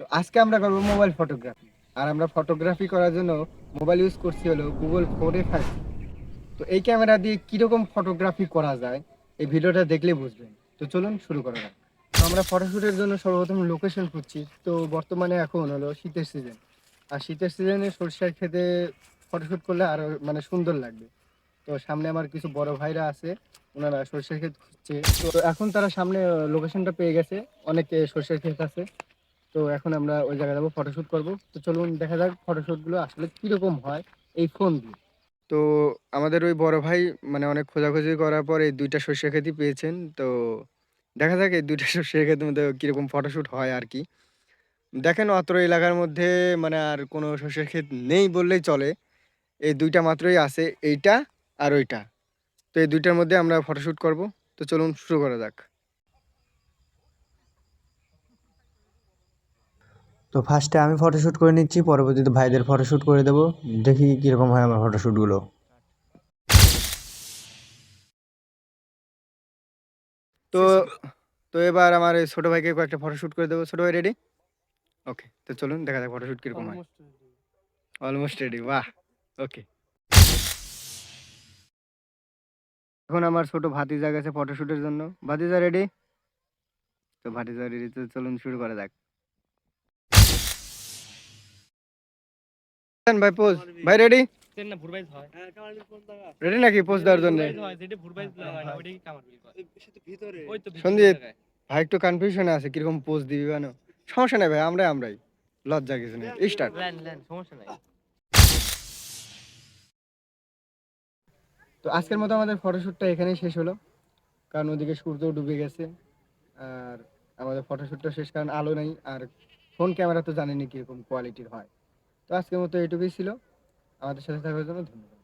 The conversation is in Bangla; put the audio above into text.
তো আজকে আমরা করবো মোবাইল ফটোগ্রাফি। আর আমরা ফটোগ্রাফি করার জন্য মোবাইল ইউজ করছি হলো গুগল 4a 5। তো এই ক্যামেরা দিয়ে কিরকম ফটোগ্রাফি করা যায় এই ভিডিওটা দেখলে বুঝবেন। তো চলুন শুরু করা যাক। তো আমরা ফটোশুটের জন্য সর্বপ্রথম লোকেশন খুঁজছি। তো বর্তমানে এখন হলো শীতের সিজন, আর শীতের সিজনে সরষের ক্ষেতে ফটোশুট করলে আরো মানে সুন্দর লাগবে। তো সামনে আমার কিছু বড় ভাইরা আছে, ওনারা সরষের ক্ষেত খুঁজছে। তো এখন তারা সামনে লোকেশনটা পেয়ে গেছে, অনেকে সরষের ক্ষেত আছে। তো এখন আমরা ওই জায়গায় যাবো, ফটোশুট করব। তো চলুন দেখা যাক ফটোশুটগুলো আসলে কিরকম হয় এই ফোন দিয়ে। তো আমাদের ওই বড় ভাই মানে অনেক খোঁজাখুঁজি করার পর এই দুইটা সর্ষে ক্ষেতই পেয়েছেন। তো দেখা যাক এই দুইটা সর্ষে ক্ষেতের মধ্যে কিরকম ফটোশুট হয় আর কি। দেখেন অত্র এলাকার মধ্যে মানে আর কোনো সর্ষের ক্ষেত নেই বললেই চলে। এই দুইটা মাত্রই আছে, এইটা আর ওইটা। তো এই দুইটার মধ্যে আমরা ফটোশুট করব। তো চলুন শুরু করা যাক। তো ফার্স্টে আমি ফটোশ্যুট করে নিচ্ছি, পরবর্তীতে ভাইদের ফটোশ্যুট করে দেবো। দেখি কীরকম হয় আমার ফটোশ্যুটগুলো। তো তো এবার আমার এই ছোট ভাইকে কয়েকটা ফটোশুট করে দেবো। ছোট ভাই রেডি? ওকে, তো চলুন দেখা যাক ফটোশুট কিরকম হয়। অলমোস্ট রেডি, বাহ। ওকে, এখন আমার ছোট ভাতিজা গেছে ফটোশুটের জন্য। ভাতিজা রেডি? তো ভাতিজা রেডি, তো চলুন শুরু করা যাক। ভাই পোজ, ভাই রেডি? রেডি নাকি পোজ দেওয়ার জন্য? সন্দীপ ভাই একটু কনফিউশনে আছে কিরকম পোজ দিবি কেন। সমস্যা নাই ভাই, আমরাই লজ্জা কিছু নেই, স্টার্ট। তো আজকের মতো আমাদের ফটোশুটটা এখানেই শেষ হলো, কারণ ওদিকে সূর্য ডুবে গেছে। আর আমাদের ফটোশুটটা শেষ, কারণ আলো নেই। আর ফোন ক্যামেরা তো জানেনি কিরকম কোয়ালিটির হয়। তো আজকের মতো এটুকুই ছিল। আমাদের সাথে থাকার জন্য ধন্যবাদ।